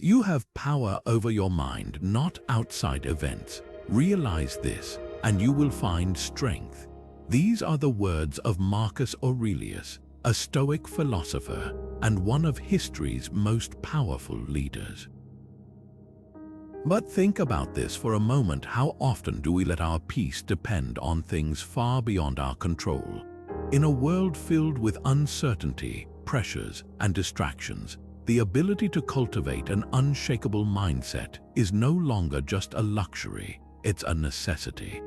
You have power over your mind, not outside events. Realize this, and you will find strength. These are the words of Marcus Aurelius, a Stoic philosopher and one of history's most powerful leaders. But think about this for a moment. How often do we let our peace depend on things far beyond our control? In a world filled with uncertainty, pressures, and distractions, the ability to cultivate an unshakable mindset is no longer just a luxury, it's a necessity.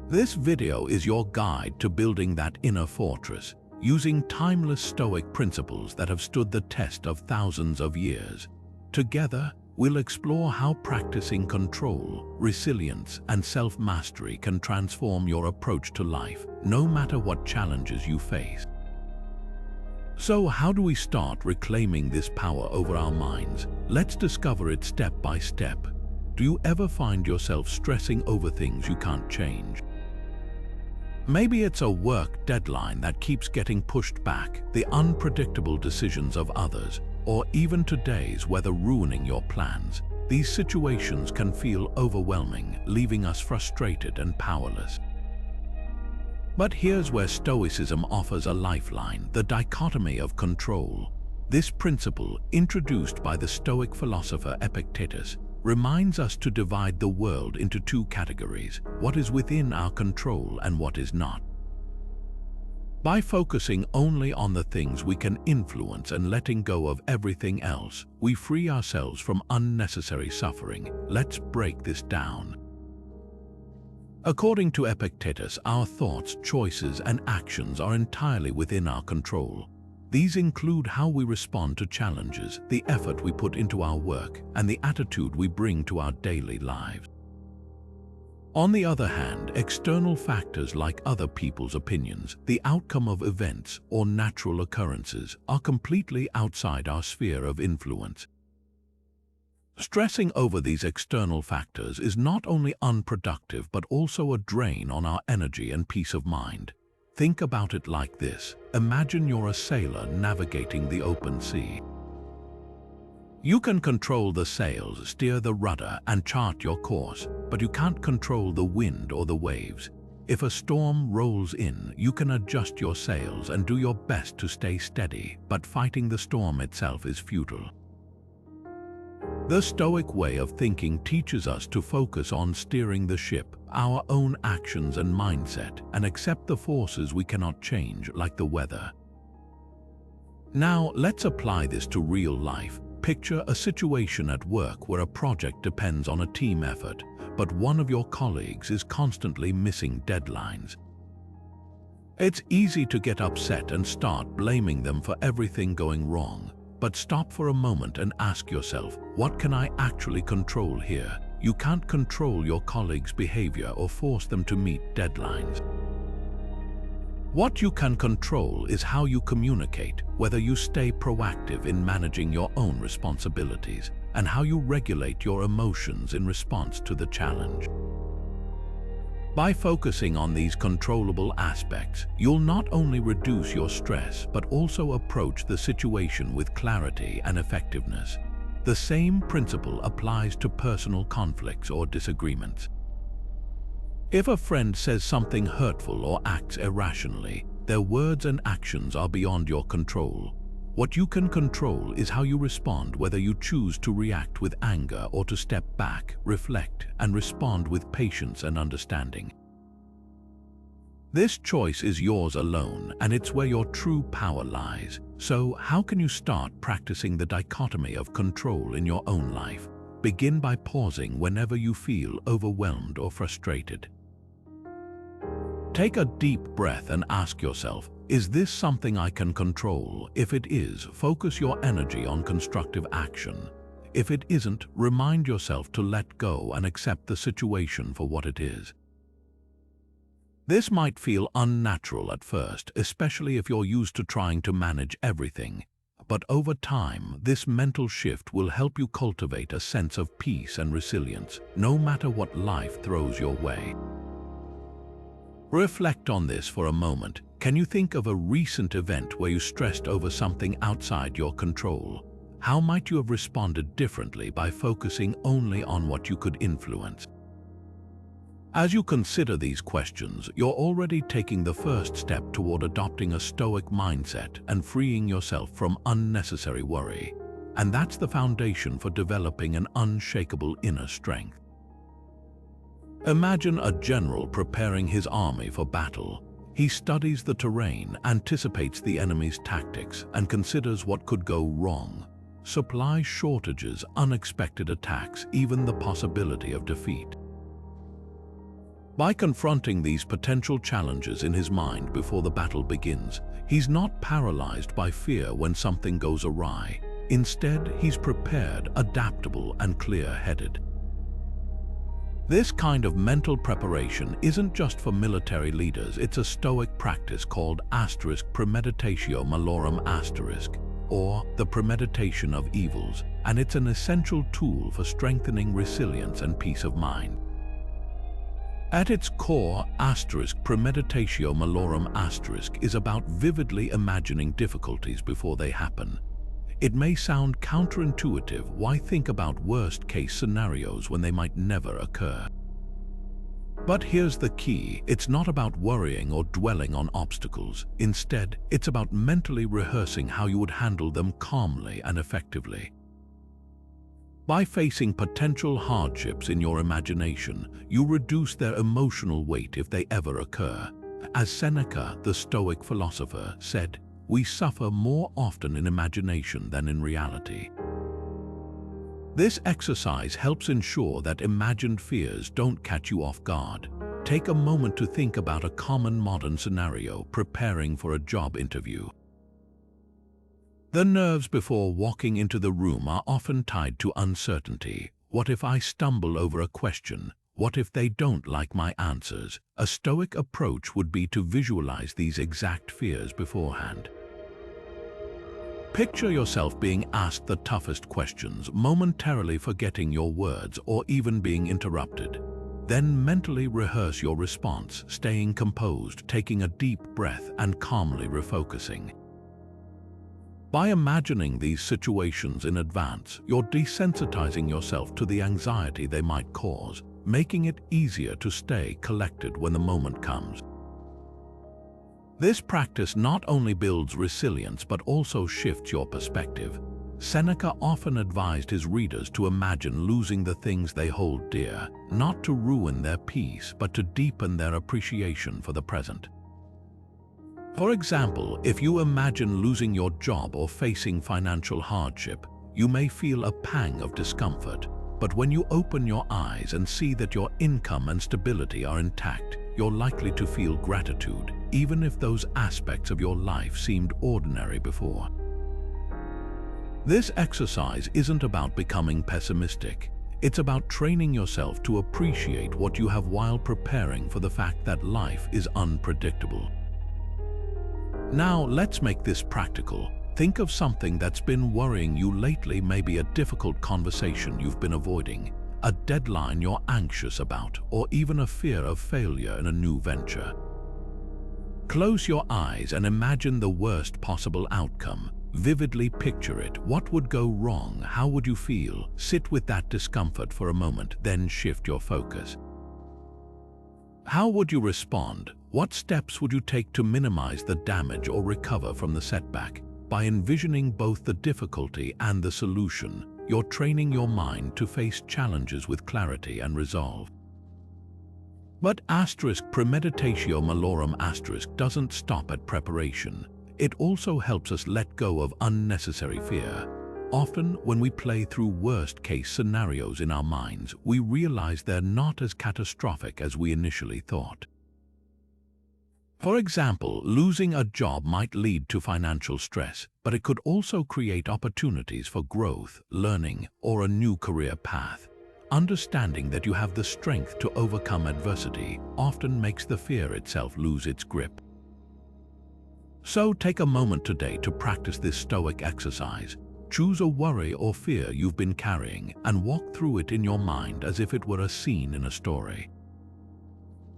This video is your guide to building that inner fortress, using timeless Stoic principles that have stood the test of thousands of years. Together, we'll explore how practicing control, resilience, and self-mastery can transform your approach to life, no matter what challenges you face. So, how do we start reclaiming this power over our minds? Let's discover it step by step. Do you ever find yourself stressing over things you can't change? Maybe it's a work deadline that keeps getting pushed back, the unpredictable decisions of others, or even today's weather ruining your plans. These situations can feel overwhelming, leaving us frustrated and powerless. But here's where Stoicism offers a lifeline: the dichotomy of control. This principle, introduced by the Stoic philosopher Epictetus, reminds us to divide the world into two categories: what is within our control and what is not. By focusing only on the things we can influence and letting go of everything else, we free ourselves from unnecessary suffering. Let's break this down. According to Epictetus, our thoughts, choices, and actions are entirely within our control. These include how we respond to challenges, the effort we put into our work, and the attitude we bring to our daily lives. On the other hand, external factors like other people's opinions, the outcome of events, or natural occurrences are completely outside our sphere of influence. Stressing over these external factors is not only unproductive but also a drain on our energy and peace of mind. Think about it like this. Imagine you're a sailor navigating the open sea. You can control the sails, steer the rudder, and chart your course, but you can't control the wind or the waves. If a storm rolls in, you can adjust your sails and do your best to stay steady, but fighting the storm itself is futile. The Stoic way of thinking teaches us to focus on steering the ship, our own actions and mindset, and accept the forces we cannot change, like the weather. Now, let's apply this to real life. Picture a situation at work where a project depends on a team effort, but one of your colleagues is constantly missing deadlines. It's easy to get upset and start blaming them for everything going wrong. But stop for a moment and ask yourself, what can I actually control here? You can't control your colleagues' behavior or force them to meet deadlines. What you can control is how you communicate, whether you stay proactive in managing your own responsibilities, and how you regulate your emotions in response to the challenge. By focusing on these controllable aspects, you'll not only reduce your stress, but also approach the situation with clarity and effectiveness. The same principle applies to personal conflicts or disagreements. If a friend says something hurtful or acts irrationally, their words and actions are beyond your control. What you can control is how you respond, whether you choose to react with anger or to step back, reflect, and respond with patience and understanding. This choice is yours alone, and it's where your true power lies. So, how can you start practicing the dichotomy of control in your own life? Begin by pausing whenever you feel overwhelmed or frustrated. Take a deep breath and ask yourself, is this something I can control? If it is, focus your energy on constructive action. If it isn't, remind yourself to let go and accept the situation for what it is. This might feel unnatural at first, especially if you're used to trying to manage everything. But over time, this mental shift will help you cultivate a sense of peace and resilience, no matter what life throws your way. Reflect on this for a moment. Can you think of a recent event where you stressed over something outside your control? How might you have responded differently by focusing only on what you could influence? As you consider these questions, you're already taking the first step toward adopting a Stoic mindset and freeing yourself from unnecessary worry. And that's the foundation for developing an unshakable inner strength. Imagine a general preparing his army for battle. He studies the terrain, anticipates the enemy's tactics, and considers what could go wrong. Supply shortages, unexpected attacks, even the possibility of defeat. By confronting these potential challenges in his mind before the battle begins, he's not paralyzed by fear when something goes awry. Instead, he's prepared, adaptable, and clear-headed. This kind of mental preparation isn't just for military leaders, it's a Stoic practice called Premeditatio Malorum or the premeditation of evils, and it's an essential tool for strengthening resilience and peace of mind. At its core, Premeditatio Malorum is about vividly imagining difficulties before they happen. It may sound counterintuitive. Why think about worst-case scenarios when they might never occur? But here's the key. It's not about worrying or dwelling on obstacles. Instead, it's about mentally rehearsing how you would handle them calmly and effectively. By facing potential hardships in your imagination, you reduce their emotional weight if they ever occur. As Seneca, the Stoic philosopher, said, "We suffer more often in imagination than in reality." This exercise helps ensure that imagined fears don't catch you off guard. Take a moment to think about a common modern scenario preparing for a job interview. The nerves before walking into the room are often tied to uncertainty. What if I stumble over a question? What if they don't like my answers? A Stoic approach would be to visualize these exact fears beforehand. Picture yourself being asked the toughest questions, momentarily forgetting your words or even being interrupted. Then mentally rehearse your response, staying composed, taking a deep breath, and calmly refocusing. By imagining these situations in advance, you're desensitizing yourself to the anxiety they might cause, making it easier to stay collected when the moment comes. This practice not only builds resilience but also shifts your perspective. Seneca often advised his readers to imagine losing the things they hold dear, not to ruin their peace but to deepen their appreciation for the present. For example, if you imagine losing your job or facing financial hardship, you may feel a pang of discomfort. But when you open your eyes and see that your income and stability are intact, you're likely to feel gratitude, even if those aspects of your life seemed ordinary before. This exercise isn't about becoming pessimistic. It's about training yourself to appreciate what you have while preparing for the fact that life is unpredictable. Now, let's make this practical. Think of something that's been worrying you lately, maybe a difficult conversation you've been avoiding, a deadline you're anxious about, or even a fear of failure in a new venture. Close your eyes and imagine the worst possible outcome. Vividly picture it. What would go wrong? How would you feel? Sit with that discomfort for a moment, then shift your focus. How would you respond? What steps would you take to minimize the damage or recover from the setback? By envisioning both the difficulty and the solution, you're training your mind to face challenges with clarity and resolve. But Premeditatio Malorum doesn't stop at preparation. It also helps us let go of unnecessary fear. Often, when we play through worst-case scenarios in our minds, we realize they're not as catastrophic as we initially thought. For example, losing a job might lead to financial stress, but it could also create opportunities for growth, learning, or a new career path. Understanding that you have the strength to overcome adversity often makes the fear itself lose its grip. So take a moment today to practice this Stoic exercise. Choose a worry or fear you've been carrying and walk through it in your mind as if it were a scene in a story.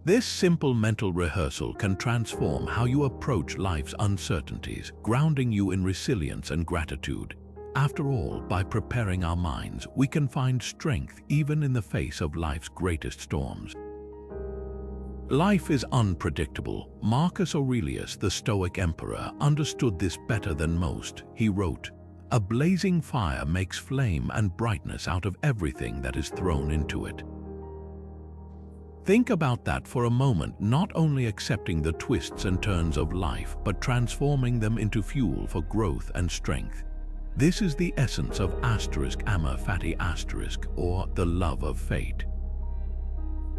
This simple mental rehearsal can transform how you approach life's uncertainties, grounding you in resilience and gratitude. After all, by preparing our minds, we can find strength even in the face of life's greatest storms. Life is unpredictable. Marcus Aurelius, the Stoic emperor, understood this better than most. He wrote, "A blazing fire makes flame and brightness out of everything that is thrown into it." Think about that for a moment, not only accepting the twists and turns of life, but transforming them into fuel for growth and strength. This is the essence of Amor Fati or the love of fate.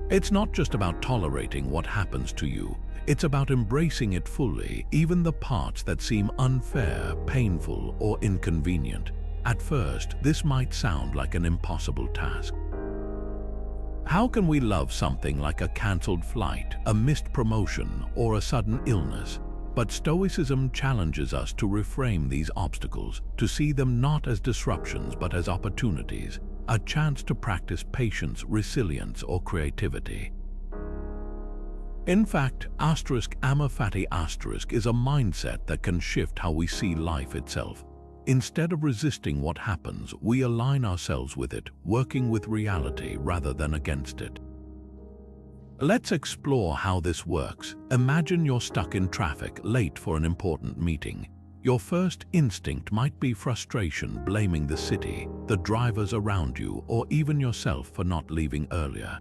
It's not just about tolerating what happens to you, it's about embracing it fully, even the parts that seem unfair, painful, or inconvenient. At first, this might sound like an impossible task. How can we love something like a cancelled flight, a missed promotion, or a sudden illness? But Stoicism challenges us to reframe these obstacles, to see them not as disruptions but as opportunities, a chance to practice patience, resilience, or creativity. In fact, Amor Fati is a mindset that can shift how we see life itself. Instead of resisting what happens, we align ourselves with it, working with reality rather than against it. Let's explore how this works. Imagine you're stuck in traffic, late for an important meeting. Your first instinct might be frustration, blaming the city, the drivers around you, or even yourself for not leaving earlier.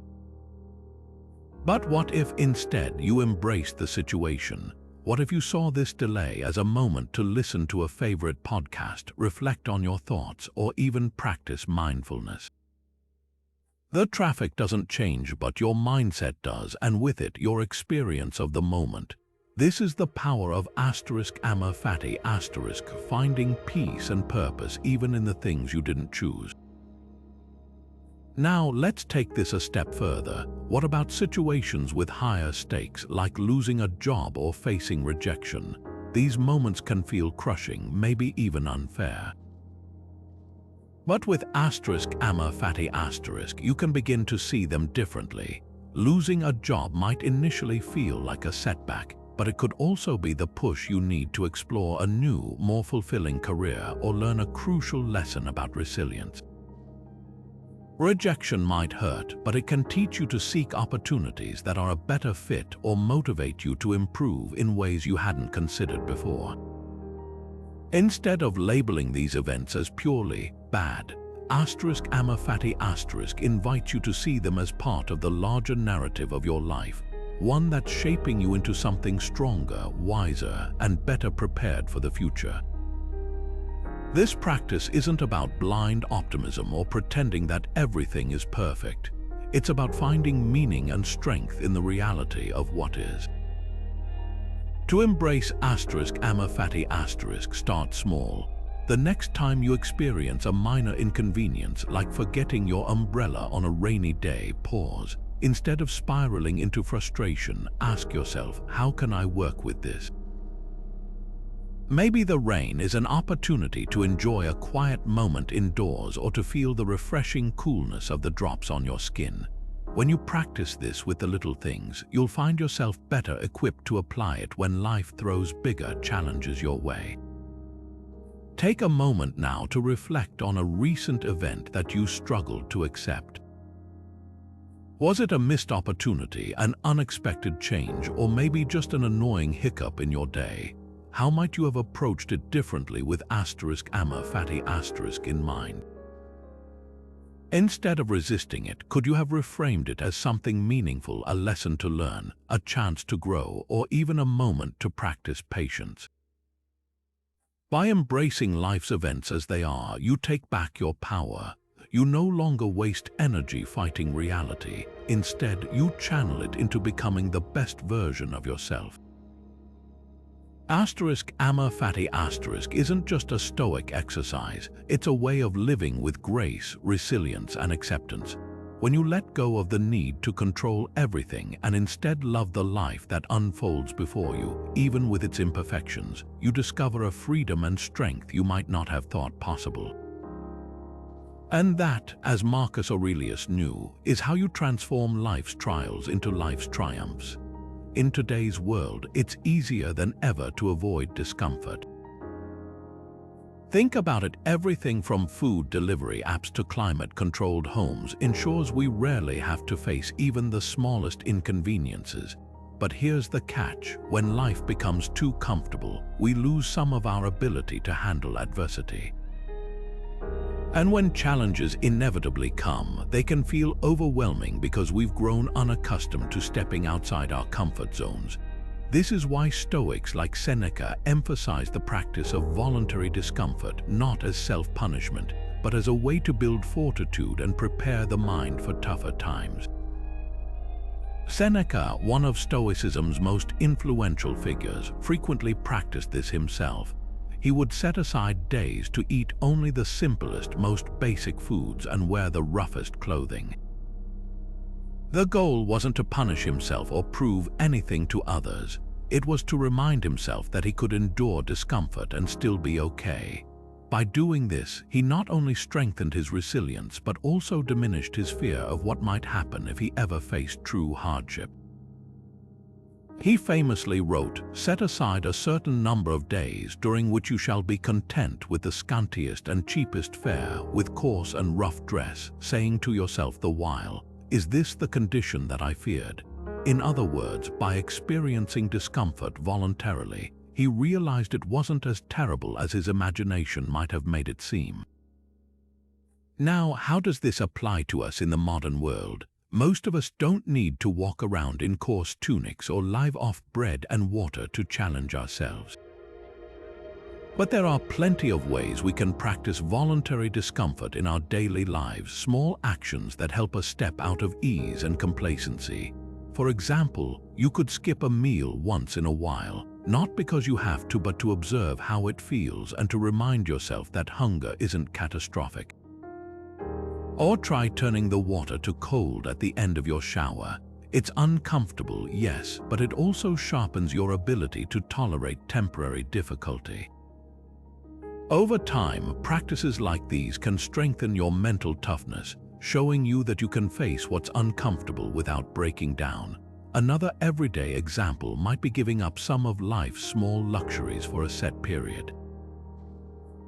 But what if instead you embraced the situation? What if you saw this delay as a moment to listen to a favorite podcast, reflect on your thoughts, or even practice mindfulness? The traffic doesn't change, but your mindset does, and with it, your experience of the moment. This is the power of Amor Fati, finding peace and purpose even in the things you didn't choose. Now, let's take this a step further. What about situations with higher stakes, like losing a job or facing rejection? These moments can feel crushing, maybe even unfair. But with Amor Fati, you can begin to see them differently. Losing a job might initially feel like a setback, but it could also be the push you need to explore a new, more fulfilling career or learn a crucial lesson about resilience. Rejection might hurt, but it can teach you to seek opportunities that are a better fit or motivate you to improve in ways you hadn't considered before. Instead of labeling these events as purely bad, Amor Fati invites you to see them as part of the larger narrative of your life, one that's shaping you into something stronger, wiser, and better prepared for the future. This practice isn't about blind optimism or pretending that everything is perfect. It's about finding meaning and strength in the reality of what is. To embrace Amor Fati, start small. The next time you experience a minor inconvenience, like forgetting your umbrella on a rainy day, pause. Instead of spiraling into frustration, ask yourself, how can I work with this? Maybe the rain is an opportunity to enjoy a quiet moment indoors or to feel the refreshing coolness of the drops on your skin. When you practice this with the little things, you'll find yourself better equipped to apply it when life throws bigger challenges your way. Take a moment now to reflect on a recent event that you struggled to accept. Was it a missed opportunity, an unexpected change, or maybe just an annoying hiccup in your day? How might you have approached it differently with Amor Fati in mind? Instead of resisting it, could you have reframed it as something meaningful, a lesson to learn, a chance to grow, or even a moment to practice patience? By embracing life's events as they are, you take back your power. You no longer waste energy fighting reality. Instead, you channel it into becoming the best version of yourself. Amor Fati isn't just a Stoic exercise, it's a way of living with grace, resilience, and acceptance. When you let go of the need to control everything and instead love the life that unfolds before you, even with its imperfections, you discover a freedom and strength you might not have thought possible. And that, as Marcus Aurelius knew, is how you transform life's trials into life's triumphs. In today's world, it's easier than ever to avoid discomfort. Think about it, everything from food delivery apps to climate-controlled homes ensures we rarely have to face even the smallest inconveniences. But here's the catch: when life becomes too comfortable, we lose some of our ability to handle adversity. And when challenges inevitably come, they can feel overwhelming because we've grown unaccustomed to stepping outside our comfort zones. This is why Stoics like Seneca emphasize the practice of voluntary discomfort not as self-punishment, but as a way to build fortitude and prepare the mind for tougher times. Seneca, one of Stoicism's most influential figures, frequently practiced this himself. He would set aside days to eat only the simplest, most basic foods and wear the roughest clothing. The goal wasn't to punish himself or prove anything to others. It was to remind himself that he could endure discomfort and still be okay. By doing this, he not only strengthened his resilience but also diminished his fear of what might happen if he ever faced true hardship. He famously wrote, "Set aside a certain number of days during which you shall be content with the scantiest and cheapest fare, with coarse and rough dress, saying to yourself the while, 'Is this the condition that I feared?'" In other words, by experiencing discomfort voluntarily, he realized it wasn't as terrible as his imagination might have made it seem. Now, how does this apply to us in the modern world? Most of us don't need to walk around in coarse tunics or live off bread and water to challenge ourselves. But there are plenty of ways we can practice voluntary discomfort in our daily lives, small actions that help us step out of ease and complacency. For example, you could skip a meal once in a while, not because you have to, but to observe how it feels and to remind yourself that hunger isn't catastrophic. Or try turning the water to cold at the end of your shower. It's uncomfortable, yes, but it also sharpens your ability to tolerate temporary difficulty. Over time, practices like these can strengthen your mental toughness, showing you that you can face what's uncomfortable without breaking down. Another everyday example might be giving up some of life's small luxuries for a set period.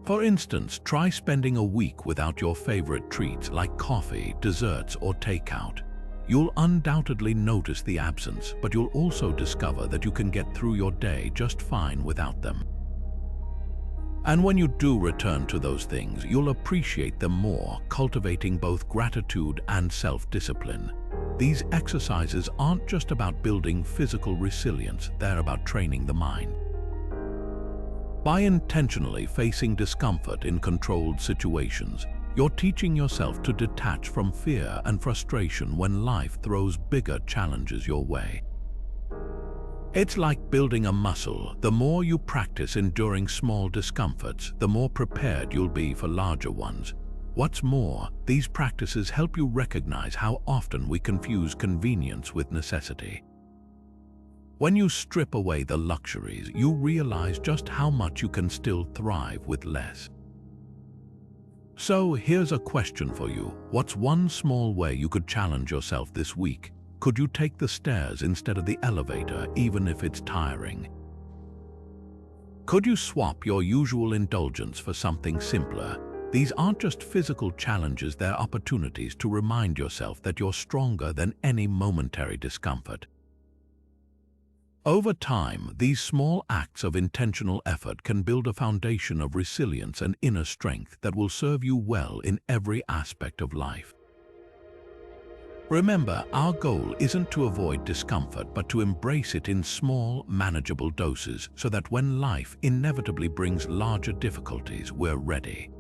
For instance, try spending a week without your favorite treats like coffee, desserts, or takeout. You'll undoubtedly notice the absence, but you'll also discover that you can get through your day just fine without them. And when you do return to those things, you'll appreciate them more, cultivating both gratitude and self-discipline. These exercises aren't just about building physical resilience, they're about training the mind. By intentionally facing discomfort in controlled situations, you're teaching yourself to detach from fear and frustration when life throws bigger challenges your way. It's like building a muscle. The more you practice enduring small discomforts, the more prepared you'll be for larger ones. What's more, these practices help you recognize how often we confuse convenience with necessity. When you strip away the luxuries, you realize just how much you can still thrive with less. So here's a question for you. What's one small way you could challenge yourself this week? Could you take the stairs instead of the elevator, even if it's tiring? Could you swap your usual indulgence for something simpler? These aren't just physical challenges, they're opportunities to remind yourself that you're stronger than any momentary discomfort. Over time, these small acts of intentional effort can build a foundation of resilience and inner strength that will serve you well in every aspect of life. Remember, our goal isn't to avoid discomfort, but to embrace it in small, manageable doses so that when life inevitably brings larger difficulties, we're ready.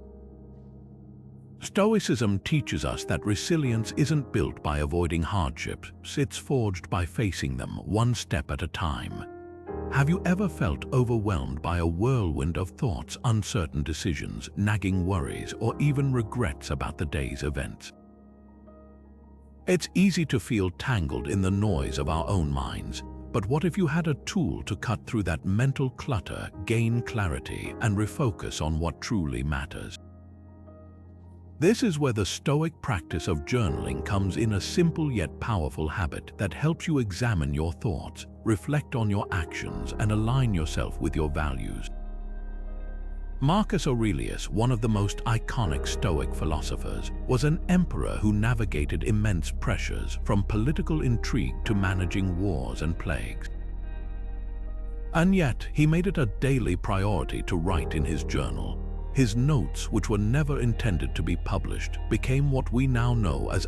Stoicism teaches us that resilience isn't built by avoiding hardships, it's forged by facing them one step at a time. Have you ever felt overwhelmed by a whirlwind of thoughts, uncertain decisions, nagging worries, or even regrets about the day's events? It's easy to feel tangled in the noise of our own minds, but what if you had a tool to cut through that mental clutter, gain clarity, and refocus on what truly matters? This is where the Stoic practice of journaling comes in, a simple yet powerful habit that helps you examine your thoughts, reflect on your actions, and align yourself with your values. Marcus Aurelius, one of the most iconic Stoic philosophers, was an emperor who navigated immense pressures, from political intrigue to managing wars and plagues. And yet, he made it a daily priority to write in his journal. His notes, which were never intended to be published, became what we now know as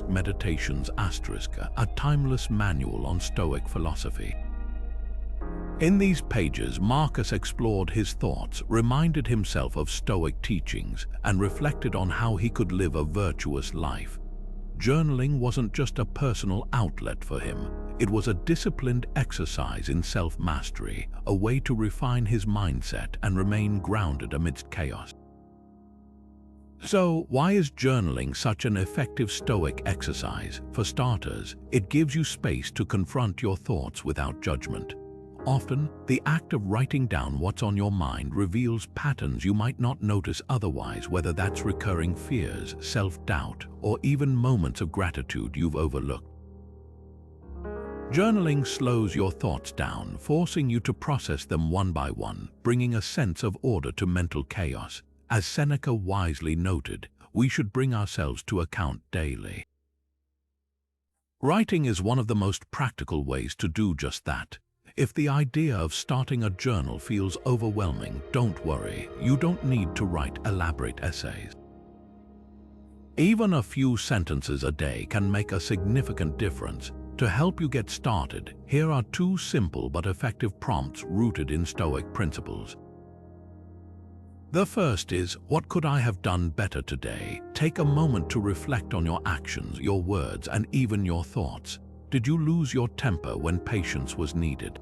*Meditations*, a timeless manual on Stoic philosophy. In these pages, Marcus explored his thoughts, reminded himself of Stoic teachings, and reflected on how he could live a virtuous life. Journaling wasn't just a personal outlet for him. It was a disciplined exercise in self-mastery, a way to refine his mindset and remain grounded amidst chaos. So, why is journaling such an effective Stoic exercise? For starters, it gives you space to confront your thoughts without judgment. Often, the act of writing down what's on your mind reveals patterns you might not notice otherwise, whether that's recurring fears, self-doubt, or even moments of gratitude you've overlooked. Journaling slows your thoughts down, forcing you to process them one by one, bringing a sense of order to mental chaos. As Seneca wisely noted, we should bring ourselves to account daily. Writing is one of the most practical ways to do just that. If the idea of starting a journal feels overwhelming, don't worry, you don't need to write elaborate essays. Even a few sentences a day can make a significant difference. To help you get started, here are 2 simple but effective prompts rooted in Stoic principles. The first is, what could I have done better today? Take a moment to reflect on your actions, your words, and even your thoughts. Did you lose your temper when patience was needed?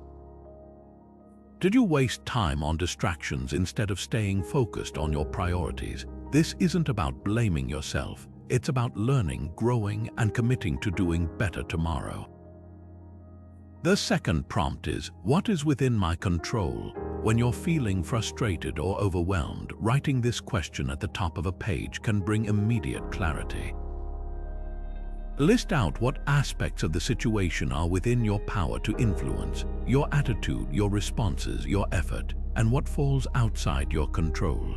Did you waste time on distractions instead of staying focused on your priorities? This isn't about blaming yourself. It's about learning, growing, and committing to doing better tomorrow. The second prompt is, what is within my control? When you're feeling frustrated or overwhelmed, writing this question at the top of a page can bring immediate clarity. List out what aspects of the situation are within your power to influence: your attitude, your responses, your effort, and what falls outside your control.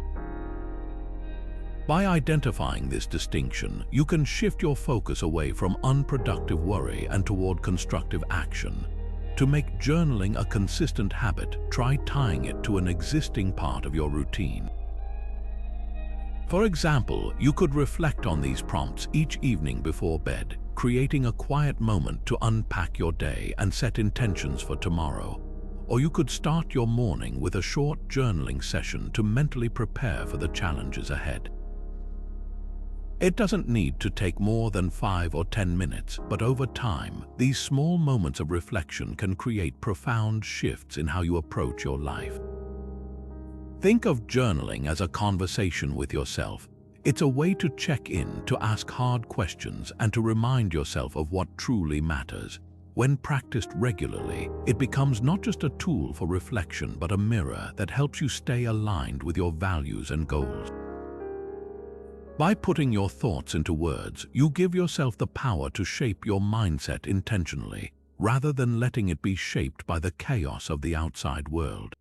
By identifying this distinction, you can shift your focus away from unproductive worry and toward constructive action. To make journaling a consistent habit, try tying it to an existing part of your routine. For example, you could reflect on these prompts each evening before bed, creating a quiet moment to unpack your day and set intentions for tomorrow. Or you could start your morning with a short journaling session to mentally prepare for the challenges ahead. It doesn't need to take more than 5 or 10 minutes, but over time, these small moments of reflection can create profound shifts in how you approach your life. Think of journaling as a conversation with yourself. It's a way to check in, to ask hard questions, and to remind yourself of what truly matters. When practiced regularly, it becomes not just a tool for reflection, but a mirror that helps you stay aligned with your values and goals. By putting your thoughts into words, you give yourself the power to shape your mindset intentionally, rather than letting it be shaped by the chaos of the outside world.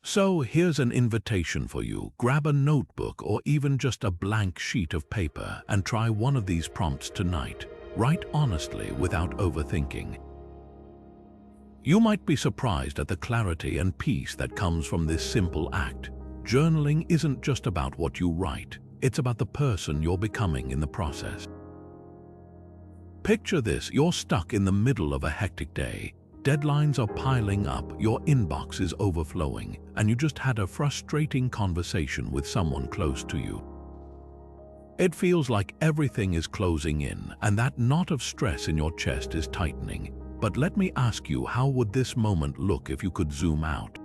So here's an invitation for you. Grab a notebook or even just a blank sheet of paper and try one of these prompts tonight. Write honestly without overthinking. You might be surprised at the clarity and peace that comes from this simple act. Journaling isn't just about what you write, it's about the person you're becoming in the process. Picture this: you're stuck in the middle of a hectic day. Deadlines are piling up, your inbox is overflowing, and you just had a frustrating conversation with someone close to you. It feels like everything is closing in, and that knot of stress in your chest is tightening. But let me ask you, how would this moment look if you could zoom out?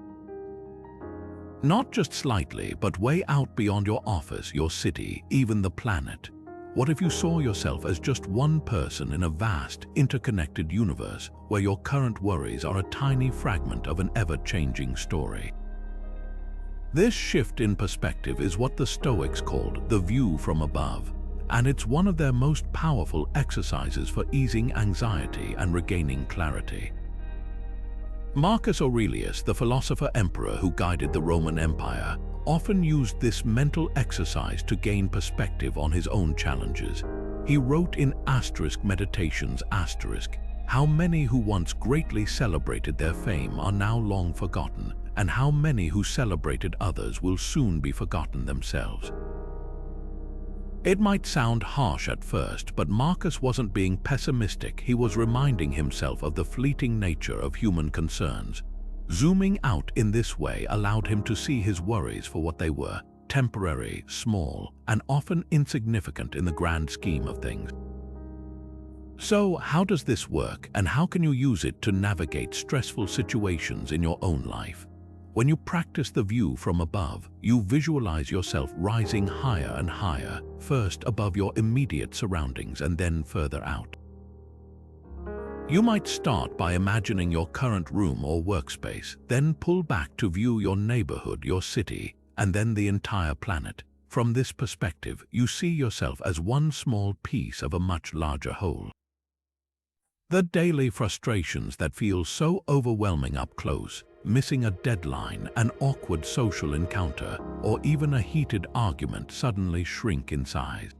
Not just slightly, but way out beyond your office, your city, even the planet. What if you saw yourself as just one person in a vast, interconnected universe where your current worries are a tiny fragment of an ever-changing story? This shift in perspective is what the Stoics called the view from above, and it's one of their most powerful exercises for easing anxiety and regaining clarity. Marcus Aurelius, the philosopher-emperor who guided the Roman Empire, often used this mental exercise to gain perspective on his own challenges. He wrote in Meditations, how many who once greatly celebrated their fame are now long forgotten, and how many who celebrated others will soon be forgotten themselves. It might sound harsh at first, but Marcus wasn't being pessimistic. He was reminding himself of the fleeting nature of human concerns. Zooming out in this way allowed him to see his worries for what they were: temporary, small, and often insignificant in the grand scheme of things. So, how does this work, and how can you use it to navigate stressful situations in your own life? When you practice the view from above, you visualize yourself rising higher and higher, first above your immediate surroundings and then further out. You might start by imagining your current room or workspace, then pull back to view your neighborhood, your city, and then the entire planet. From this perspective, you see yourself as one small piece of a much larger whole. The daily frustrations that feel so overwhelming up close, missing a deadline, an awkward social encounter, or even a heated argument suddenly shrink in size.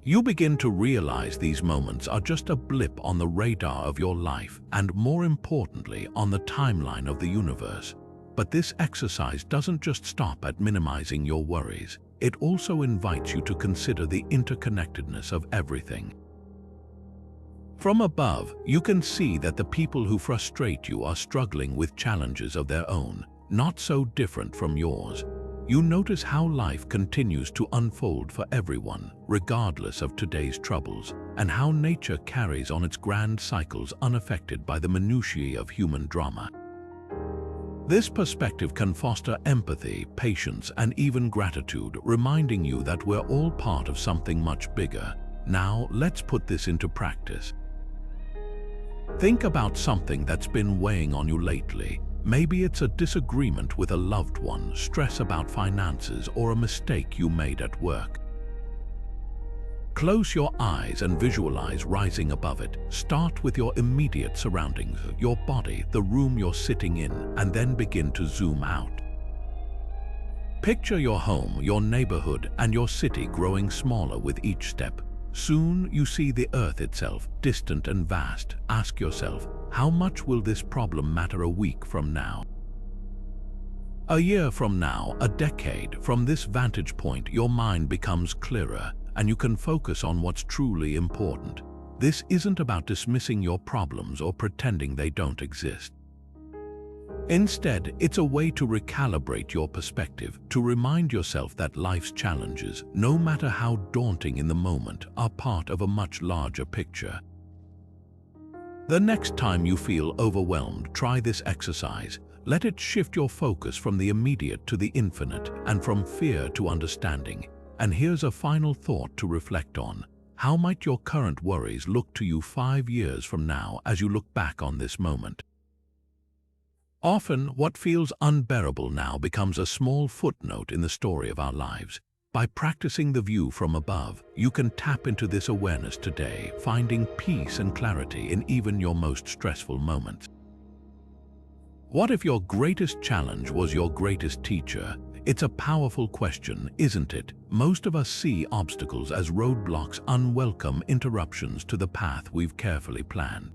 You begin to realize these moments are just a blip on the radar of your life and, more importantly, on the timeline of the universe. But this exercise doesn't just stop at minimizing your worries. It also invites you to consider the interconnectedness of everything. From above, you can see that the people who frustrate you are struggling with challenges of their own, not so different from yours. You notice how life continues to unfold for everyone, regardless of today's troubles, and how nature carries on its grand cycles unaffected by the minutiae of human drama. This perspective can foster empathy, patience, and even gratitude, reminding you that we're all part of something much bigger. Now, let's put this into practice. Think about something that's been weighing on you lately. Maybe it's a disagreement with a loved one, stress about finances, or a mistake you made at work. Close your eyes and visualize rising above it. Start with your immediate surroundings, your body, the room you're sitting in, and then begin to zoom out. Picture your home, your neighborhood, and your city growing smaller with each step. Soon you see the earth itself, distant and vast. Ask yourself, how much will this problem matter a week from now? A year from now, a decade? From this vantage point, your mind becomes clearer, and you can focus on what's truly important. This isn't about dismissing your problems or pretending they don't exist. Instead, it's a way to recalibrate your perspective, to remind yourself that life's challenges, no matter how daunting in the moment, are part of a much larger picture. The next time you feel overwhelmed, try this exercise. Let it shift your focus from the immediate to the infinite, and from fear to understanding. And here's a final thought to reflect on. How might your current worries look to you 5 years from now as you look back on this moment? Often, what feels unbearable now becomes a small footnote in the story of our lives. By practicing the view from above, you can tap into this awareness today, finding peace and clarity in even your most stressful moments. What if your greatest challenge was your greatest teacher? It's a powerful question, isn't it? Most of us see obstacles as roadblocks, unwelcome interruptions to the path we've carefully planned.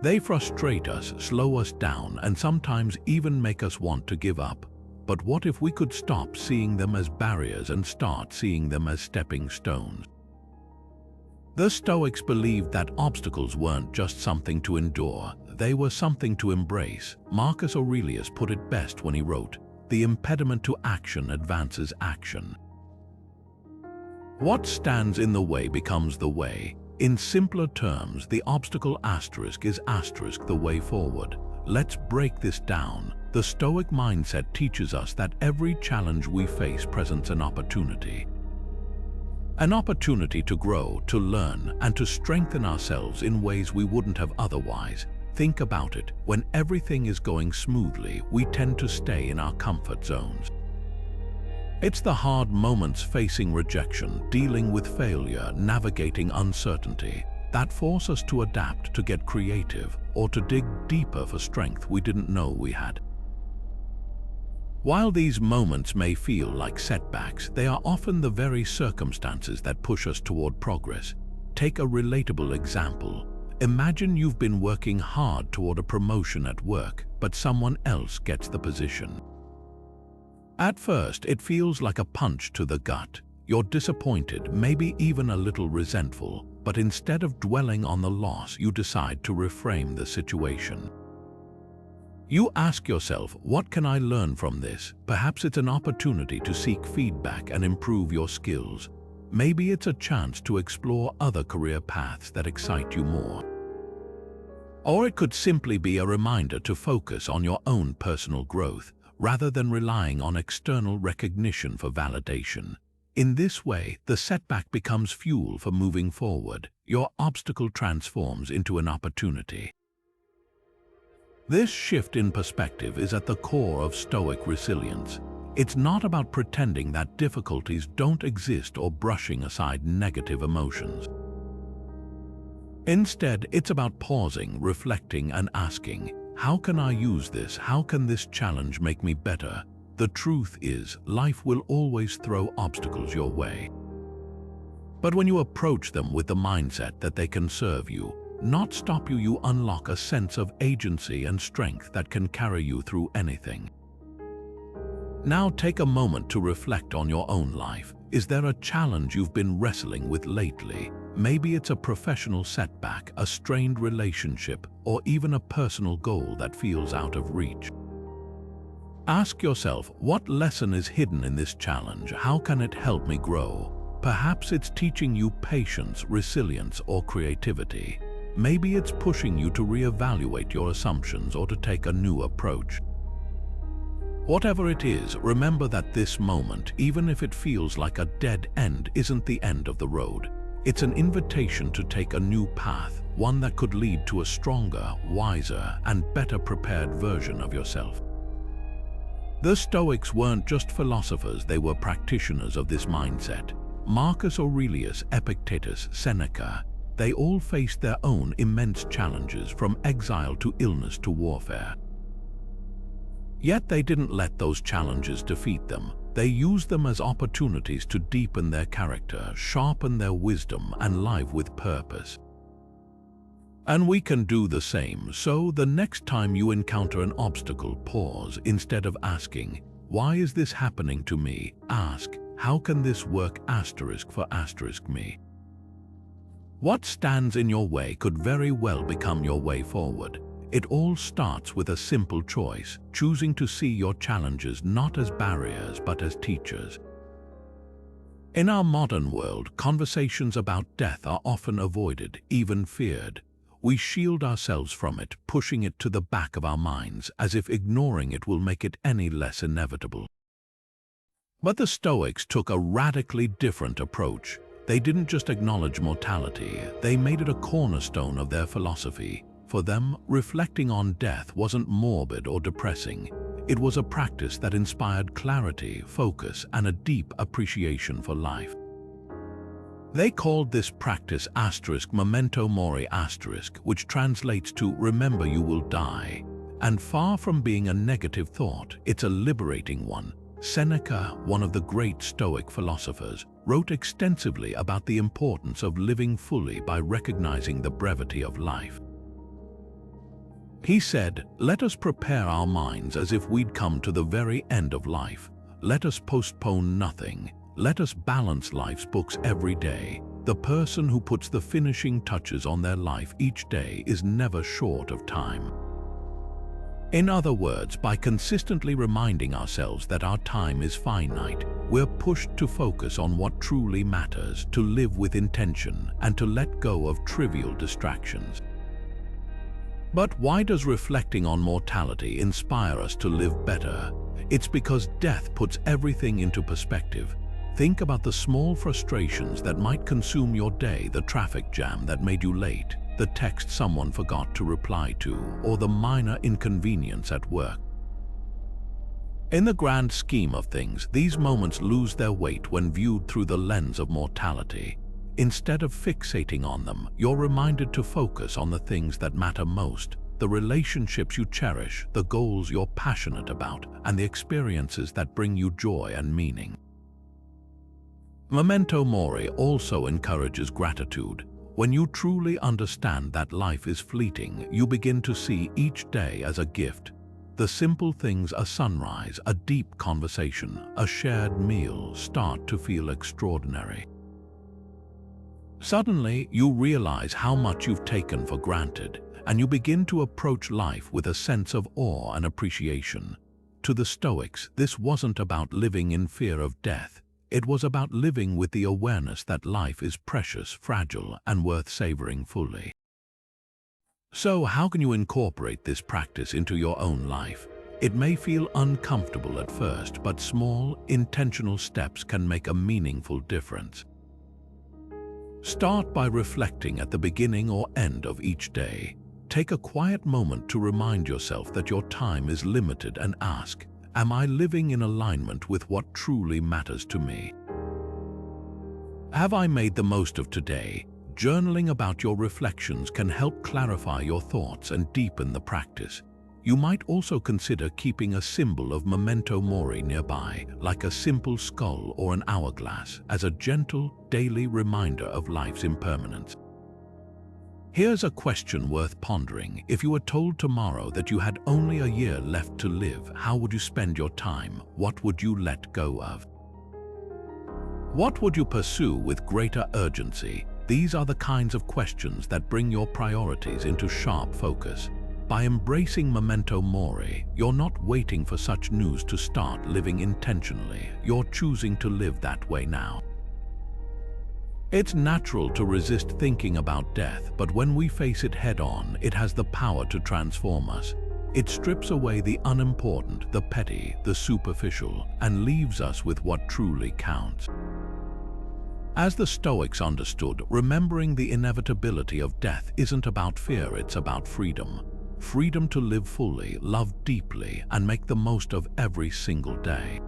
They frustrate us, slow us down, and sometimes even make us want to give up. But what if we could stop seeing them as barriers and start seeing them as stepping stones? The Stoics believed that obstacles weren't just something to endure, they were something to embrace. Marcus Aurelius put it best when he wrote, "The impediment to action advances action." What stands in the way becomes the way. In simpler terms, the obstacle is the way forward. Let's break this down. The Stoic mindset teaches us that every challenge we face presents an opportunity. An opportunity to grow, to learn, and to strengthen ourselves in ways we wouldn't have otherwise. Think about it. When everything is going smoothly, we tend to stay in our comfort zones. It's the hard moments, facing rejection, dealing with failure, navigating uncertainty, that force us to adapt, to get creative, or to dig deeper for strength we didn't know we had. While these moments may feel like setbacks, they are often the very circumstances that push us toward progress. Take a relatable example. Imagine you've been working hard toward a promotion at work, but someone else gets the position. At first, it feels like a punch to the gut. You're disappointed, maybe even a little resentful, but instead of dwelling on the loss, you decide to reframe the situation. You ask yourself, what can I learn from this? Perhaps it's an opportunity to seek feedback and improve your skills. Maybe it's a chance to explore other career paths that excite you more. Or it could simply be a reminder to focus on your own personal growth, rather than relying on external recognition for validation. In this way, the setback becomes fuel for moving forward. Your obstacle transforms into an opportunity. This shift in perspective is at the core of Stoic resilience. It's not about pretending that difficulties don't exist or brushing aside negative emotions. Instead, it's about pausing, reflecting, and asking, how can I use this? How can this challenge make me better? The truth is, life will always throw obstacles your way. But when you approach them with the mindset that they can serve you, not stop you, you unlock a sense of agency and strength that can carry you through anything. Now take a moment to reflect on your own life. Is there a challenge you've been wrestling with lately? Maybe it's a professional setback, a strained relationship, or even a personal goal that feels out of reach. Ask yourself, what lesson is hidden in this challenge? How can it help me grow? Perhaps it's teaching you patience, resilience, or creativity. Maybe it's pushing you to reevaluate your assumptions or to take a new approach. Whatever it is, remember that this moment, even if it feels like a dead end, isn't the end of the road. It's an invitation to take a new path, one that could lead to a stronger, wiser, and better prepared version of yourself. The Stoics weren't just philosophers, they were practitioners of this mindset. Marcus Aurelius, Epictetus, Seneca, they all faced their own immense challenges, from exile to illness to warfare. Yet they didn't let those challenges defeat them. They used them as opportunities to deepen their character, sharpen their wisdom, and live with purpose. And we can do the same. So the next time you encounter an obstacle, pause. Instead of asking, why is this happening to me? Ask, how can this work for me? What stands in your way could very well become your way forward. It all starts with a simple choice, choosing to see your challenges not as barriers but as teachers. In our modern world, conversations about death are often avoided, even feared. We shield ourselves from it, pushing it to the back of our minds, as if ignoring it will make it any less inevitable. But the Stoics took a radically different approach. They didn't just acknowledge mortality, they made it a cornerstone of their philosophy. For them, reflecting on death wasn't morbid or depressing. It was a practice that inspired clarity, focus, and a deep appreciation for life. They called this practice Memento Mori, which translates to remember you will die. And far from being a negative thought, it's a liberating one. Seneca, one of the great Stoic philosophers, wrote extensively about the importance of living fully by recognizing the brevity of life. He said, let us prepare our minds as if we'd come to the very end of life. Let us postpone nothing. Let us balance life's books every day. The person who puts the finishing touches on their life each day is never short of time. In other words, by consistently reminding ourselves that our time is finite, we're pushed to focus on what truly matters, to live with intention, and to let go of trivial distractions. But why does reflecting on mortality inspire us to live better? It's because death puts everything into perspective. Think about the small frustrations that might consume your day, the traffic jam that made you late, the text someone forgot to reply to, or the minor inconvenience at work. In the grand scheme of things, these moments lose their weight when viewed through the lens of mortality. Instead of fixating on them, you're reminded to focus on the things that matter most, the relationships you cherish, the goals you're passionate about, and the experiences that bring you joy and meaning. Memento Mori also encourages gratitude. When you truly understand that life is fleeting, you begin to see each day as a gift. The simple things, a sunrise, a deep conversation, a shared meal, start to feel extraordinary. Suddenly, you realize how much you've taken for granted, and you begin to approach life with a sense of awe and appreciation. To the Stoics, this wasn't about living in fear of death. It was about living with the awareness that life is precious, fragile, and worth savoring fully. So, how can you incorporate this practice into your own life? It may feel uncomfortable at first, but small, intentional steps can make a meaningful difference. Start by reflecting at the beginning or end of each day. Take a quiet moment to remind yourself that your time is limited and ask, am I living in alignment with what truly matters to me? Have I made the most of today? Journaling about your reflections can help clarify your thoughts and deepen the practice. You might also consider keeping a symbol of Memento Mori nearby, like a simple skull or an hourglass, as a gentle, daily reminder of life's impermanence. Here's a question worth pondering. If you were told tomorrow that you had only a year left to live, how would you spend your time? What would you let go of? What would you pursue with greater urgency? These are the kinds of questions that bring your priorities into sharp focus. By embracing Memento Mori, you're not waiting for such news to start living intentionally. You're choosing to live that way now. It's natural to resist thinking about death, but when we face it head-on, it has the power to transform us. It strips away the unimportant, the petty, the superficial, and leaves us with what truly counts. As the Stoics understood, remembering the inevitability of death isn't about fear, it's about freedom. Freedom to live fully, love deeply, and make the most of every single day.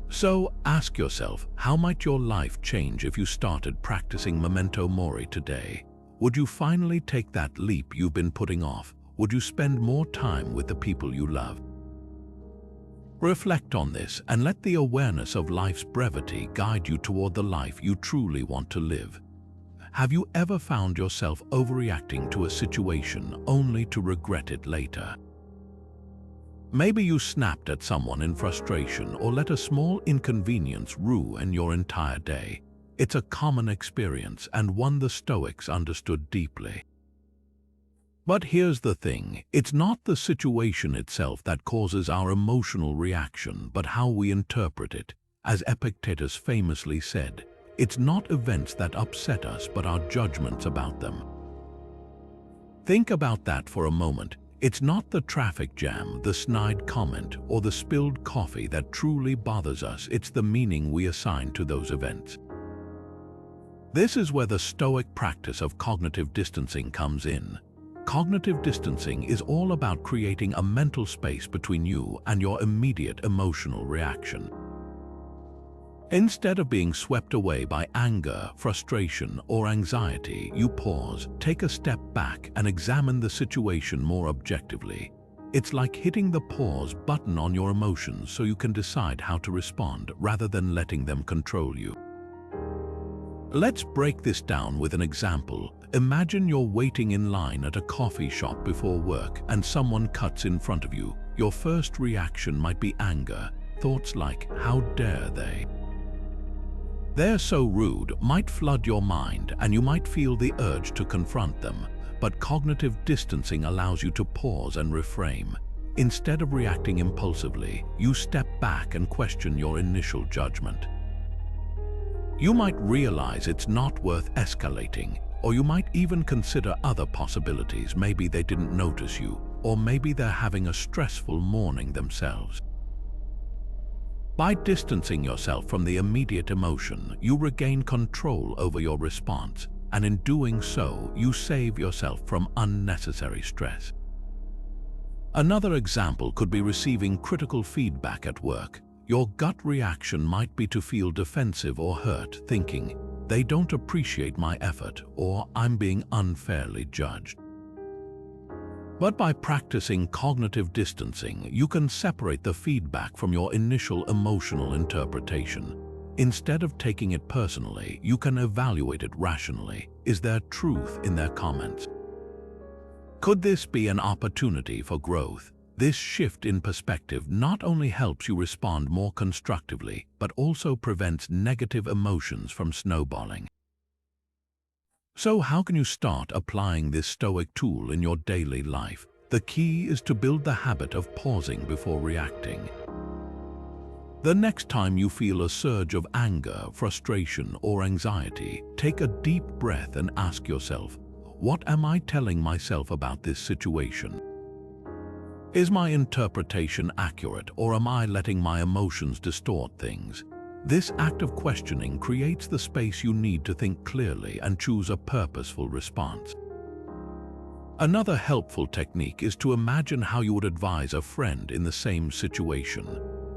So, ask yourself, how might your life change if you started practicing Memento Mori today? Would you finally take that leap you've been putting off? Would you spend more time with the people you love? Reflect on this and let the awareness of life's brevity guide you toward the life you truly want to live. Have you ever found yourself overreacting to a situation only to regret it later? Maybe you snapped at someone in frustration or let a small inconvenience ruin your entire day. It's a common experience and one the Stoics understood deeply. But here's the thing, it's not the situation itself that causes our emotional reaction, but how we interpret it. As Epictetus famously said, it's not events that upset us, but our judgments about them. Think about that for a moment. It's not the traffic jam, the snide comment, or the spilled coffee that truly bothers us. It's the meaning we assign to those events. This is where the Stoic practice of cognitive distancing comes in. Cognitive distancing is all about creating a mental space between you and your immediate emotional reaction. Instead of being swept away by anger, frustration, or anxiety, you pause, take a step back, and examine the situation more objectively. It's like hitting the pause button on your emotions so you can decide how to respond rather than letting them control you. Let's break this down with an example. Imagine you're waiting in line at a coffee shop before work and someone cuts in front of you. Your first reaction might be anger. Thoughts like, how dare they? They're so rude might flood your mind and you might feel the urge to confront them. But cognitive distancing allows you to pause and reframe. Instead of reacting impulsively, you step back and question your initial judgment. You might realize it's not worth escalating, or you might even consider other possibilities. Maybe they didn't notice you, or maybe they're having a stressful morning themselves. By distancing yourself from the immediate emotion, you regain control over your response, and in doing so, you save yourself from unnecessary stress. Another example could be receiving critical feedback at work. Your gut reaction might be to feel defensive or hurt, thinking, they don't appreciate my effort, or I'm being unfairly judged. But by practicing cognitive distancing, you can separate the feedback from your initial emotional interpretation. Instead of taking it personally, you can evaluate it rationally. Is there truth in their comments? Could this be an opportunity for growth? This shift in perspective not only helps you respond more constructively, but also prevents negative emotions from snowballing. So how can you start applying this Stoic tool in your daily life? The key is to build the habit of pausing before reacting. The next time you feel a surge of anger, frustration, or anxiety, take a deep breath and ask yourself, what am I telling myself about this situation? Is my interpretation accurate, or am I letting my emotions distort things? This act of questioning creates the space you need to think clearly and choose a purposeful response. Another helpful technique is to imagine how you would advise a friend in the same situation.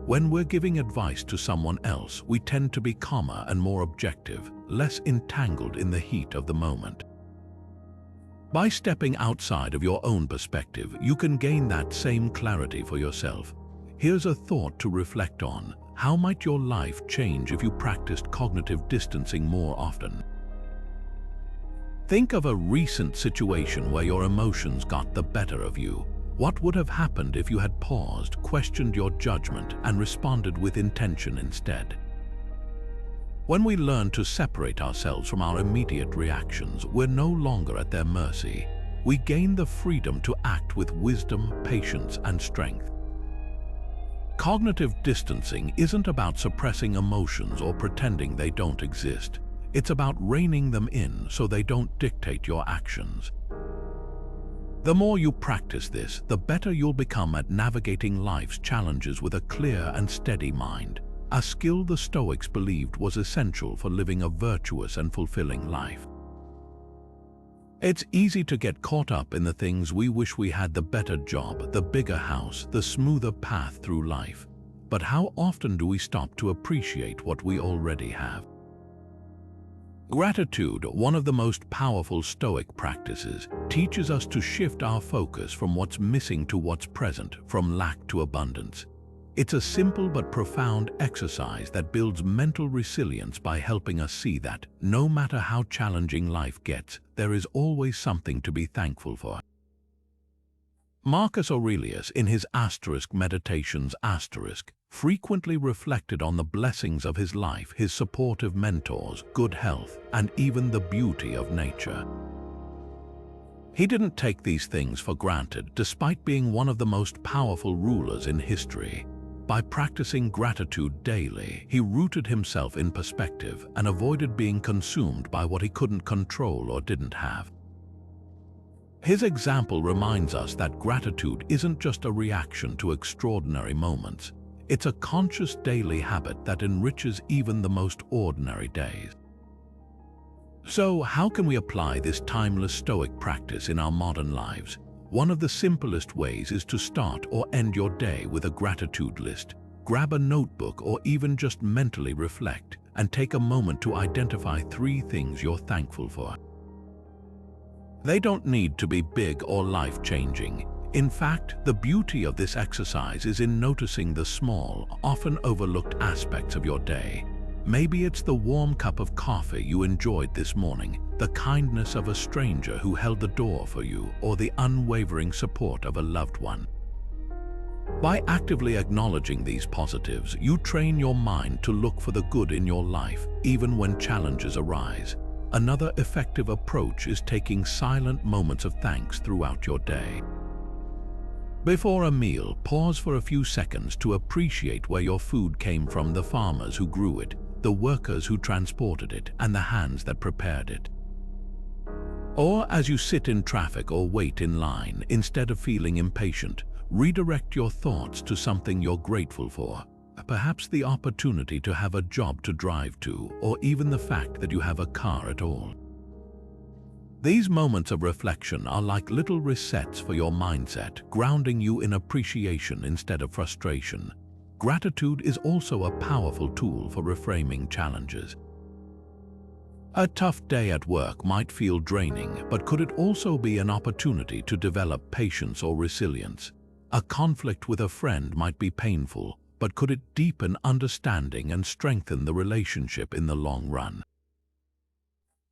When we're giving advice to someone else, we tend to be calmer and more objective, less entangled in the heat of the moment. By stepping outside of your own perspective, you can gain that same clarity for yourself. Here's a thought to reflect on. How might your life change if you practiced cognitive distancing more often? Think of a recent situation where your emotions got the better of you. What would have happened if you had paused, questioned your judgment, and responded with intention instead? When we learn to separate ourselves from our immediate reactions, we're no longer at their mercy. We gain the freedom to act with wisdom, patience, and strength. Cognitive distancing isn't about suppressing emotions or pretending they don't exist. It's about reining them in so they don't dictate your actions. The more you practice this, the better you'll become at navigating life's challenges with a clear and steady mind, a skill the Stoics believed was essential for living a virtuous and fulfilling life. It's easy to get caught up in the things we wish we had: the better job, the bigger house, the smoother path through life. But how often do we stop to appreciate what we already have? Gratitude, one of the most powerful Stoic practices, teaches us to shift our focus from what's missing to what's present, from lack to abundance. It's a simple but profound exercise that builds mental resilience by helping us see that, no matter how challenging life gets, there is always something to be thankful for. Marcus Aurelius, in his Meditations, frequently reflected on the blessings of his life, his supportive mentors, good health, and even the beauty of nature. He didn't take these things for granted, despite being one of the most powerful rulers in history. By practicing gratitude daily, he rooted himself in perspective and avoided being consumed by what he couldn't control or didn't have. His example reminds us that gratitude isn't just a reaction to extraordinary moments. It's a conscious daily habit that enriches even the most ordinary days. So, how can we apply this timeless Stoic practice in our modern lives? One of the simplest ways is to start or end your day with a gratitude list. Grab a notebook or even just mentally reflect, and take a moment to identify 3 things you're thankful for. They don't need to be big or life-changing. In fact, the beauty of this exercise is in noticing the small, often overlooked aspects of your day. Maybe it's the warm cup of coffee you enjoyed this morning, the kindness of a stranger who held the door for you, or the unwavering support of a loved one. By actively acknowledging these positives, you train your mind to look for the good in your life, even when challenges arise. Another effective approach is taking silent moments of thanks throughout your day. Before a meal, pause for a few seconds to appreciate where your food came from: the farmers who grew it, the workers who transported it, and the hands that prepared it. Or as you sit in traffic or wait in line, instead of feeling impatient, redirect your thoughts to something you're grateful for. Perhaps the opportunity to have a job to drive to, or even the fact that you have a car at all. These moments of reflection are like little resets for your mindset, grounding you in appreciation instead of frustration. Gratitude is also a powerful tool for reframing challenges. A tough day at work might feel draining, but could it also be an opportunity to develop patience or resilience? A conflict with a friend might be painful, but could it deepen understanding and strengthen the relationship in the long run?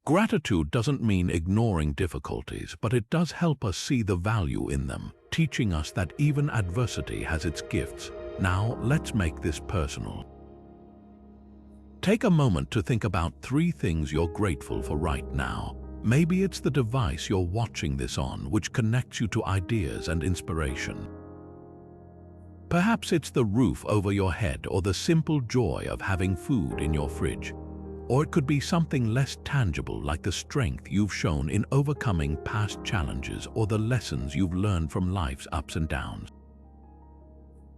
Gratitude doesn't mean ignoring difficulties, but it does help us see the value in them, teaching us that even adversity has its gifts. Now, let's make this personal. Take a moment to think about 3 things you're grateful for right now. Maybe it's the device you're watching this on, which connects you to ideas and inspiration. Perhaps it's the roof over your head or the simple joy of having food in your fridge. Or it could be something less tangible, like the strength you've shown in overcoming past challenges or the lessons you've learned from life's ups and downs.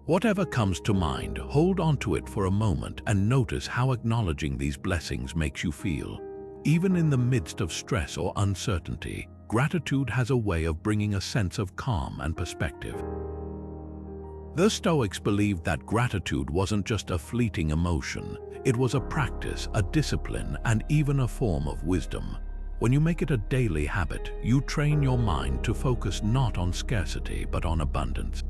Whatever comes to mind, hold on to it for a moment and notice how acknowledging these blessings makes you feel. Even in the midst of stress or uncertainty, gratitude has a way of bringing a sense of calm and perspective. The Stoics believed that gratitude wasn't just a fleeting emotion. It was a practice, a discipline, and even a form of wisdom. When you make it a daily habit, you train your mind to focus not on scarcity but on abundance.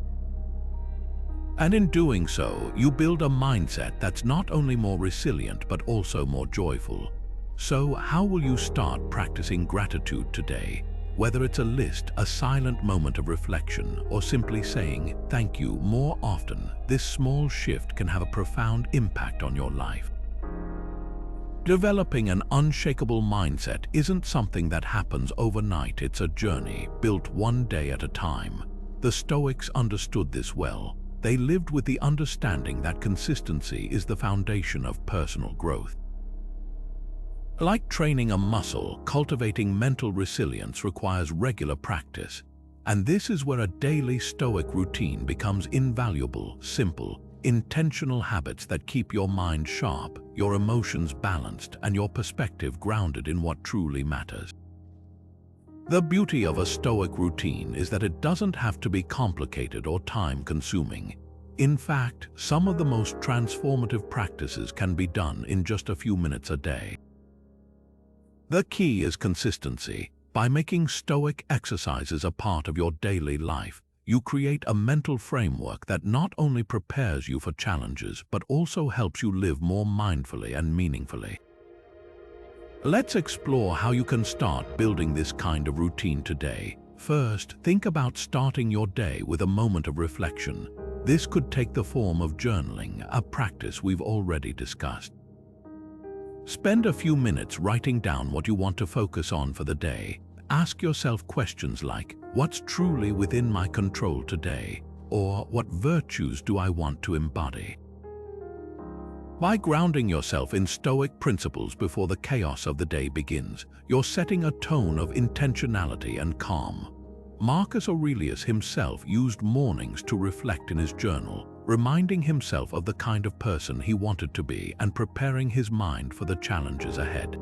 And in doing so, you build a mindset that's not only more resilient but also more joyful. So, how will you start practicing gratitude today? Whether it's a list, a silent moment of reflection, or simply saying thank you more often, this small shift can have a profound impact on your life. Developing an unshakable mindset isn't something that happens overnight. It's a journey built one day at a time. The Stoics understood this well. They lived with the understanding that consistency is the foundation of personal growth. Like training a muscle, cultivating mental resilience requires regular practice. And this is where a daily Stoic routine becomes invaluable. Simple, intentional habits that keep your mind sharp, your emotions balanced, and your perspective grounded in what truly matters. The beauty of a Stoic routine is that it doesn't have to be complicated or time-consuming. In fact, some of the most transformative practices can be done in just a few minutes a day. The key is consistency. By making Stoic exercises a part of your daily life, you create a mental framework that not only prepares you for challenges, but also helps you live more mindfully and meaningfully. Let's explore how you can start building this kind of routine today. First, think about starting your day with a moment of reflection. This could take the form of journaling, a practice we've already discussed. Spend a few minutes writing down what you want to focus on for the day. Ask yourself questions like, what's truly within my control today? Or what virtues do I want to embody? By grounding yourself in Stoic principles before the chaos of the day begins, you're setting a tone of intentionality and calm. Marcus Aurelius himself used mornings to reflect in his journal, reminding himself of the kind of person he wanted to be and preparing his mind for the challenges ahead.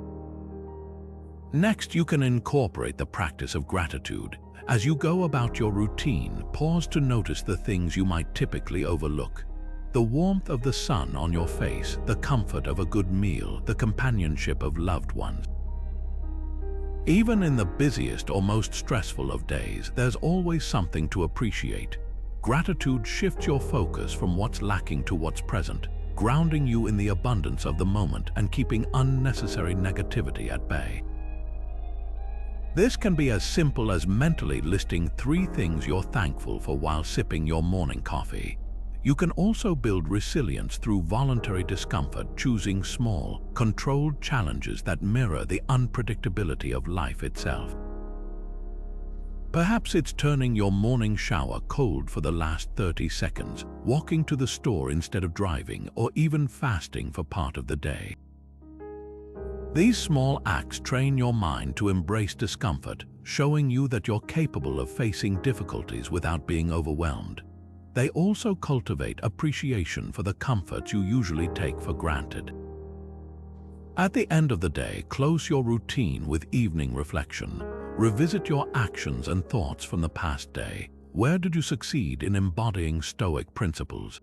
Next, you can incorporate the practice of gratitude. As you go about your routine, pause to notice the things you might typically overlook. The warmth of the sun on your face, the comfort of a good meal, the companionship of loved ones. Even in the busiest or most stressful of days, there's always something to appreciate. Gratitude shifts your focus from what's lacking to what's present, grounding you in the abundance of the moment and keeping unnecessary negativity at bay. This can be as simple as mentally listing 3 things you're thankful for while sipping your morning coffee. You can also build resilience through voluntary discomfort, choosing small, controlled challenges that mirror the unpredictability of life itself. Perhaps it's turning your morning shower cold for the last 30 seconds, walking to the store instead of driving, or even fasting for part of the day. These small acts train your mind to embrace discomfort, showing you that you're capable of facing difficulties without being overwhelmed. They also cultivate appreciation for the comforts you usually take for granted. At the end of the day, close your routine with evening reflection. Revisit your actions and thoughts from the past day. Where did you succeed in embodying Stoic principles?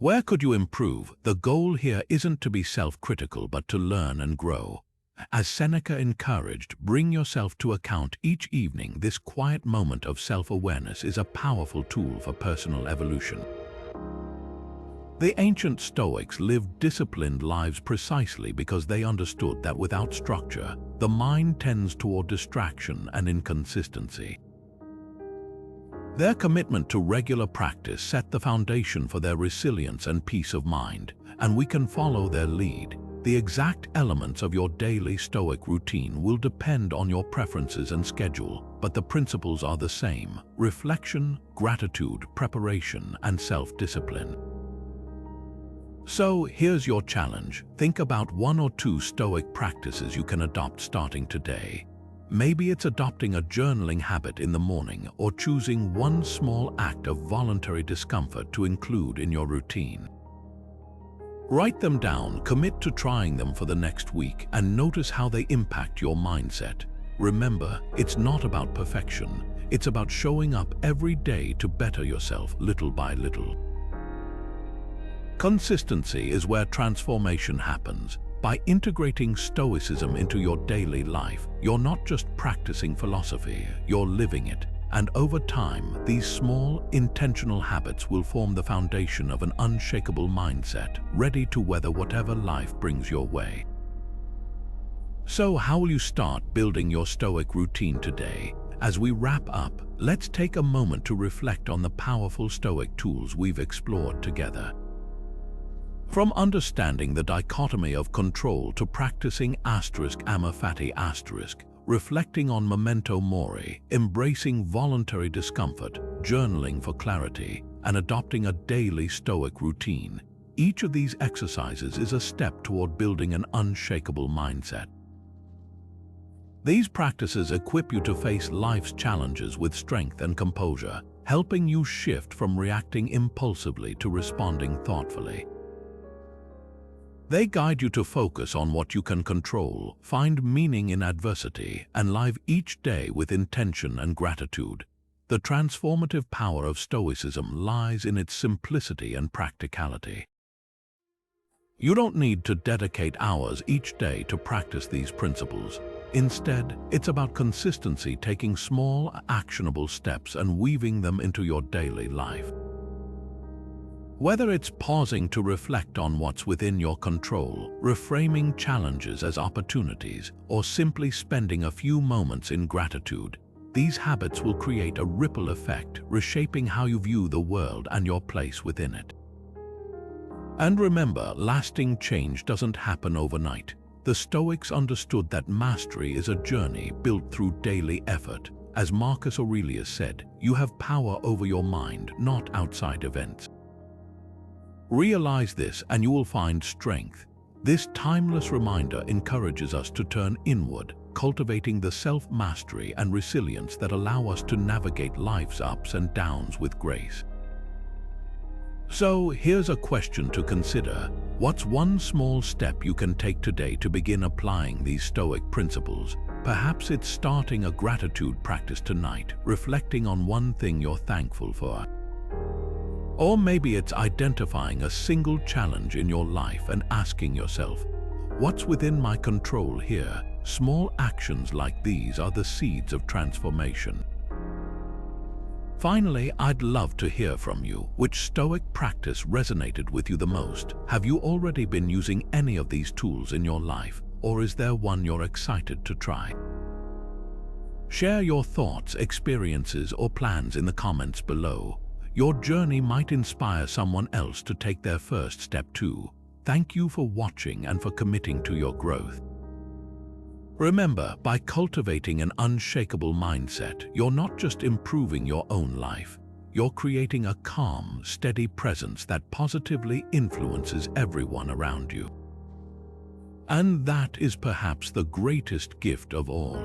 Where could you improve? The goal here isn't to be self-critical, but to learn and grow. As Seneca encouraged, bring yourself to account each evening. This quiet moment of self-awareness is a powerful tool for personal evolution. The ancient Stoics lived disciplined lives precisely because they understood that without structure, the mind tends toward distraction and inconsistency. Their commitment to regular practice set the foundation for their resilience and peace of mind, and we can follow their lead. The exact elements of your daily Stoic routine will depend on your preferences and schedule, but the principles are the same: reflection, gratitude, preparation, and self-discipline. So here's your challenge. Think about 1 or 2 Stoic practices you can adopt starting today. Maybe it's adopting a journaling habit in the morning or choosing one small act of voluntary discomfort to include in your routine. Write them down, commit to trying them for the next week, and notice how they impact your mindset. Remember, it's not about perfection. It's about showing up every day to better yourself little by little. Consistency is where transformation happens. By integrating Stoicism into your daily life, you're not just practicing philosophy, you're living it. And over time, these small, intentional habits will form the foundation of an unshakable mindset, ready to weather whatever life brings your way. So how will you start building your Stoic routine today? As we wrap up, let's take a moment to reflect on the powerful Stoic tools we've explored together. From understanding the dichotomy of control to practicing Amor Fati, reflecting on Memento Mori, embracing voluntary discomfort, journaling for clarity, and adopting a daily Stoic routine, each of these exercises is a step toward building an unshakable mindset. These practices equip you to face life's challenges with strength and composure, helping you shift from reacting impulsively to responding thoughtfully. They guide you to focus on what you can control, find meaning in adversity, and live each day with intention and gratitude. The transformative power of Stoicism lies in its simplicity and practicality. You don't need to dedicate hours each day to practice these principles. Instead, it's about consistency, taking small, actionable steps and weaving them into your daily life. Whether it's pausing to reflect on what's within your control, reframing challenges as opportunities, or simply spending a few moments in gratitude, these habits will create a ripple effect, reshaping how you view the world and your place within it. And remember, lasting change doesn't happen overnight. The Stoics understood that mastery is a journey built through daily effort. As Marcus Aurelius said, you have power over your mind, not outside events. Realize this and you will find strength. This timeless reminder encourages us to turn inward, cultivating the self-mastery and resilience that allow us to navigate life's ups and downs with grace. So here's a question to consider. What's one small step you can take today to begin applying these Stoic principles? Perhaps it's starting a gratitude practice tonight, reflecting on one thing you're thankful for. Or maybe it's identifying a single challenge in your life and asking yourself, what's within my control here? Small actions like these are the seeds of transformation. Finally, I'd love to hear from you. Which Stoic practice resonated with you the most? Have you already been using any of these tools in your life, or is there one you're excited to try? Share your thoughts, experiences, or plans in the comments below. Your journey might inspire someone else to take their first step too. Thank you for watching and for committing to your growth. Remember, by cultivating an unshakable mindset, you're not just improving your own life, you're creating a calm, steady presence that positively influences everyone around you. And that is perhaps the greatest gift of all.